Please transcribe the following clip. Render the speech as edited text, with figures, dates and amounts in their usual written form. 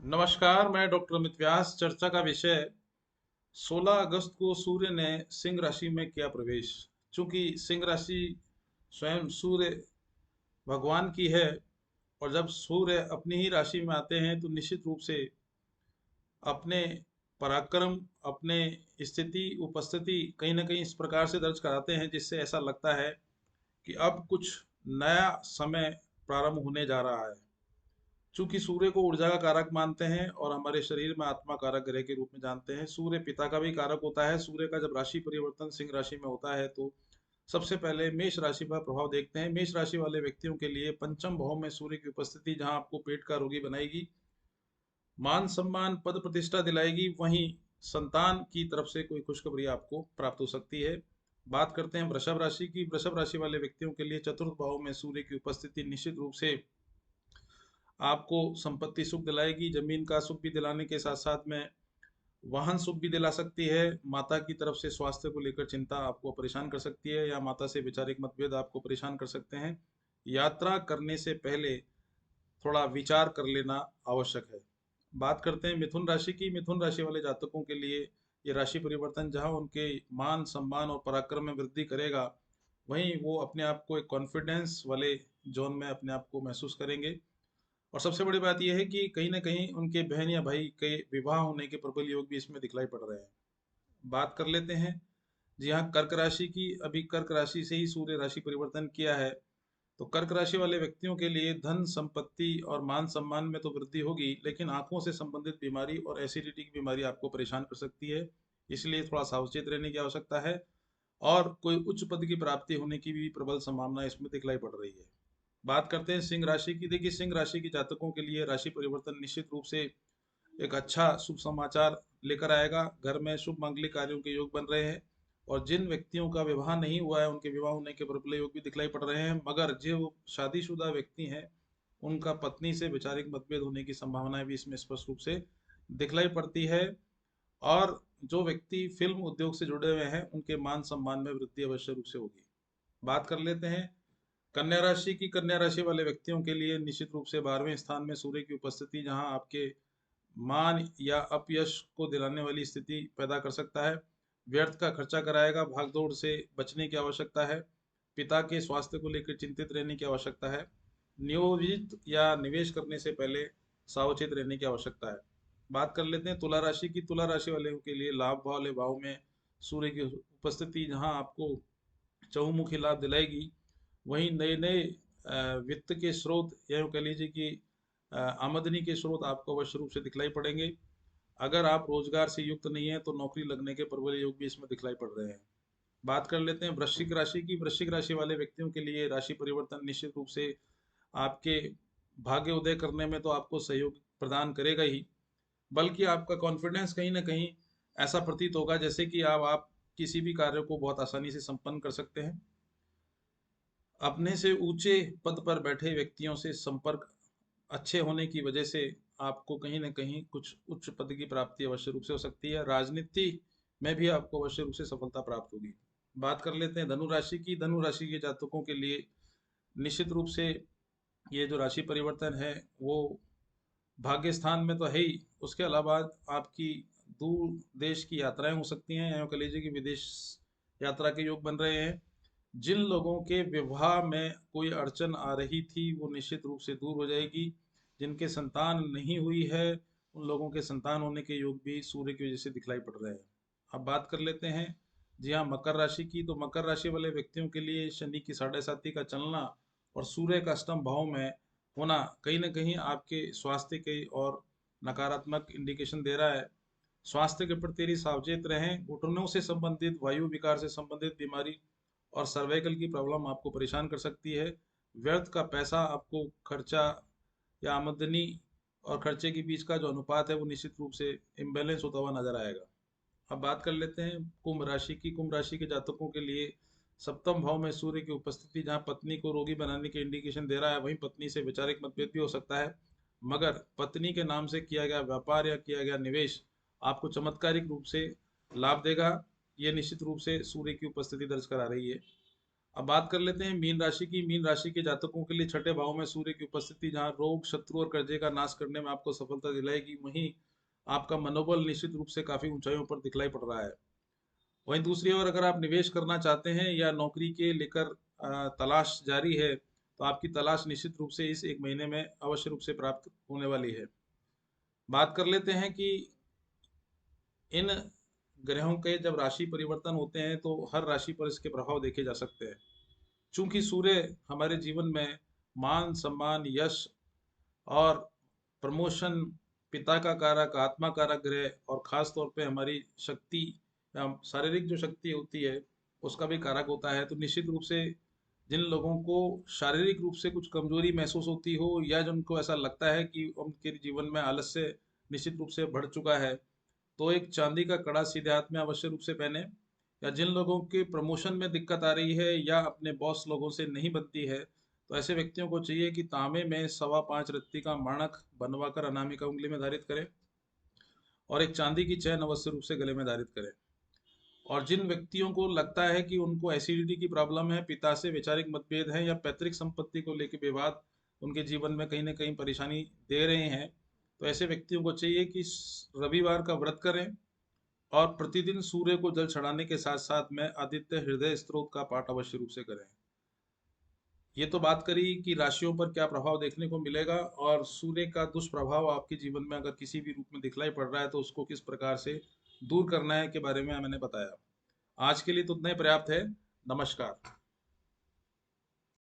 नमस्कार, मैं डॉक्टर अमित व्यास। चर्चा का विषय 16 अगस्त को सूर्य ने सिंह राशि में किया प्रवेश। चूंकि सिंह राशि स्वयं सूर्य भगवान की है, और जब सूर्य अपनी ही राशि में आते हैं तो निश्चित रूप से अपने पराक्रम, अपने स्थिति उपस्थिति कहीं ना कहीं इस प्रकार से दर्ज कराते हैं जिससे ऐसा लगता है कि अब कुछ नया समय प्रारंभ होने जा रहा है। चूंकि सूर्य को ऊर्जा का कारक मानते हैं और हमारे शरीर में आत्मा कारक ग्रह के रूप में जानते हैं, सूर्य पिता का भी कारक होता है। सूर्य का जब राशि परिवर्तन सिंह राशि में होता है तो सबसे पहले मेष राशि पर प्रभाव देखते हैं। मेष राशि वाले व्यक्तियों के लिए पंचम भाव में सूर्य की उपस्थिति जहां आपको पेट का रोगी बनाएगी, मान सम्मान पद प्रतिष्ठा दिलाएगी, वहीं संतान की तरफ से कोई खुशखबरी आपको प्राप्त हो सकती है। बात करते हैं वृषभ राशि की। वृषभ राशि वाले व्यक्तियों के लिए चतुर्थ भाव में सूर्य की उपस्थिति निश्चित रूप से आपको संपत्ति सुख दिलाएगी। जमीन का सुख भी दिलाने के साथ साथ में वाहन सुख भी दिला सकती है। माता की तरफ से स्वास्थ्य को लेकर चिंता आपको परेशान कर सकती है, या माता से वैचारिक मतभेद आपको परेशान कर सकते हैं। यात्रा करने से पहले थोड़ा विचार कर लेना आवश्यक है। बात करते हैं मिथुन राशि की। मिथुन राशि वाले जातकों के लिए ये राशि परिवर्तन जहां उनके मान सम्मान और पराक्रम में वृद्धि करेगा, वहीं वो अपने आप को एक कॉन्फिडेंस वाले जोन में अपने आप को महसूस करेंगे। और सबसे बड़ी बात यह है कि कहीं ना कहीं उनके बहन या भाई के विवाह होने के प्रबल योग भी इसमें दिखलाई पड़ रहे हैं। बात कर लेते हैं जी हाँ कर्क राशि की। अभी कर्क राशि से ही सूर्य राशि परिवर्तन किया है, तो कर्क राशि वाले व्यक्तियों के लिए धन संपत्ति और मान सम्मान में तो वृद्धि होगी, लेकिन आंखों से संबंधित बीमारी और एसिडिटी की बीमारी आपको परेशान कर सकती है। इसलिए थोड़ा सावचेत रहने की आवश्यकता है। और कोई उच्च पद की प्राप्ति होने की भी प्रबल संभावना इसमें दिखलाई पड़ रही है। बात करते हैं सिंह राशि की। देखिए, सिंह राशि के जातकों के लिए राशि परिवर्तन निश्चित रूप से एक अच्छा शुभ समाचार लेकर आएगा। घर में शुभ मांगलिक कार्यों के योग बन रहे हैं, और जिन व्यक्तियों का विवाह नहीं हुआ है उनके विवाह होने के प्रबल योग भी दिखलाई पड़ रहे हैं। मगर जो शादीशुदा व्यक्ति हैं उनका पत्नी से वैचारिक मतभेद होने की संभावनाएं भी इसमें स्पष्ट रूप से दिखलाई पड़ती है। और जो व्यक्ति फिल्म उद्योग से जुड़े हुए हैं उनके मान सम्मान में वृद्धि अवश्य रूप से होगी। बात कर लेते हैं कन्या राशि की। कन्या राशि वाले व्यक्तियों के लिए निश्चित रूप से 12वें स्थान में सूर्य की उपस्थिति जहां आपके मान या अपयश को दिलाने वाली स्थिति पैदा कर सकता है। व्यर्थ का खर्चा कराएगा। भागदौड़ से बचने की आवश्यकता है। पिता के स्वास्थ्य को लेकर चिंतित रहने की आवश्यकता है। नियोजित या निवेश करने से पहले सावचेत रहने की आवश्यकता है। बात कर लेते हैं तुला राशि की। तुला राशि वाले के लिए लाभ वाले भाव में सूर्य की उपस्थिति जहां आपको चहुमुखी लाभ दिलाएगी, वहीं नए नए वित्त के स्रोत या यूँ कह लीजिए कि आमदनी के स्रोत आपको अवश्य रूप से दिखलाई पड़ेंगे। अगर आप रोजगार से युक्त नहीं है तो नौकरी लगने के प्रबल योग भी इसमें दिखलाई पड़ रहे हैं। बात कर लेते हैं वृश्चिक राशि की। वृश्चिक राशि वाले व्यक्तियों के लिए राशि परिवर्तन निश्चित रूप से आपके भाग्य उदय करने में तो आपको सहयोग प्रदान करेगा ही, बल्कि आपका कॉन्फिडेंस कहीं ना कहीं ऐसा प्रतीत होगा जैसे कि आप किसी भी कार्य को बहुत आसानी से संपन्न कर सकते हैं। अपने से ऊंचे पद पर बैठे व्यक्तियों से संपर्क अच्छे होने की वजह से आपको कहीं न कहीं कुछ उच्च पद की प्राप्ति अवश्य रूप से हो सकती है। राजनीति में भी आपको अवश्य रूप से सफलता प्राप्त होगी। बात कर लेते हैं धनु राशि की। धनु राशि के जातकों के लिए निश्चित रूप से ये जो राशि परिवर्तन है वो भाग्य स्थान में तो है ही, उसके अलावा आपकी दूर देश की यात्राएं हो सकती हैं, या यूँ कह लीजिए कि विदेश यात्रा के योग बन रहे हैं। जिन लोगों के विवाह में कोई अड़चन आ रही थी वो निश्चित रूप से दूर हो जाएगी। जिनके संतान नहीं हुई है उन लोगों के संतान होने के योग भी सूर्य की वजह से दिखलाई पड़ रहे हैं। अब बात कर लेते हैं जी हाँ मकर राशि की। तो मकर राशि वाले व्यक्तियों के लिए शनि की साढ़े साथी का चलना और सूर्य का अष्टम भाव में होना कहीं ना कहीं आपके स्वास्थ्य के और नकारात्मक इंडिकेशन दे रहा है। स्वास्थ्य के प्रति सावचेत रहें। घुटनों से संबंधित, वायु विकार से संबंधित बीमारी और सर्वाइकल की प्रॉब्लम आपको परेशान कर सकती है। व्यर्थ का पैसा आपको खर्चा या आमदनी और खर्चे के बीच का जो अनुपात है वो निश्चित रूप से इम्बैलेंस होता हुआ नजर आएगा। अब बात कर लेते हैं कुंभ राशि की। कुंभ राशि के जातकों के लिए सप्तम भाव में सूर्य की उपस्थिति जहां पत्नी को रोगी बनाने के इंडिकेशन दे रहा है, वहीं पत्नी से वैचारिक मतभेद भी हो सकता है। मगर पत्नी के नाम से किया गया व्यापार या किया गया निवेश आपको चमत्कारिक रूप से लाभ देगा। ये निश्चित रूप से सूर्य की उपस्थिति दर्ज करा रही है। अब बात कर लेते हैं मीन राशि की। मीन राशि के जातकों के लिए छठे भाव में सूर्य की उपस्थिति जहां रोग, शत्रु और कर्जे का नाश करने में आपको सफलता दिलाएगी, वहीं आपका मनोबल निश्चित रूप से काफी ऊंचाइयों पर दिखलाई पड़ रहा है। वहीं दूसरी ओर अगर आप निवेश करना चाहते हैं या नौकरी के लेकर तलाश जारी है, तो आपकी तलाश निश्चित रूप से इस एक महीने में अवश्य रूप से प्राप्त होने वाली है। बात कर लेते हैं कि इन ग्रहों के जब राशि परिवर्तन होते हैं तो हर राशि पर इसके प्रभाव देखे जा सकते हैं। चूंकि सूर्य हमारे जीवन में मान, सम्मान, यश और प्रमोशन, पिता का कारक, आत्मा कारक ग्रह और खास तौर पे हमारी शक्ति या शारीरिक जो शक्ति होती है उसका भी कारक होता है, तो निश्चित रूप से जिन लोगों को शारीरिक रूप से कुछ कमजोरी महसूस होती हो या जिनको ऐसा लगता है कि उनके जीवन में आलस्य निश्चित रूप से बढ़ चुका है, तो एक चांदी का कड़ा सीधे हाथ में अवश्य रूप से पहने। या जिन लोगों के प्रमोशन में दिक्कत आ रही है या अपने बॉस लोगों से नहीं बनती है, तो ऐसे व्यक्तियों को चाहिए कि तांबे में 5.25 रत्ती का माणक बनवाकर अनामिका उंगली में धारित करें और एक चांदी की चैन अवश्य रूप से गले में धारित करें। और जिन व्यक्तियों को लगता है कि उनको एसिडिटी की प्रॉब्लम है, पिता से वैचारिक मतभेद है या पैतृक संपत्ति को लेकर विवाद उनके जीवन में कहीं ना कहीं परेशानी दे रहे हैं, तो ऐसे व्यक्तियों को चाहिए कि रविवार का व्रत करें और प्रतिदिन सूर्य को जल चढ़ाने के साथ साथ में आदित्य हृदय स्तोत्र का पाठ अवश्य रूप से करें। ये तो बात करी कि राशियों पर क्या प्रभाव देखने को मिलेगा, और सूर्य का दुष्प्रभाव आपके जीवन में अगर किसी भी रूप में दिखलाई पड़ रहा है तो उसको किस प्रकार से दूर करना है के बारे में मैंने बताया। आज के लिए तो उतना ही पर्याप्त है। नमस्कार।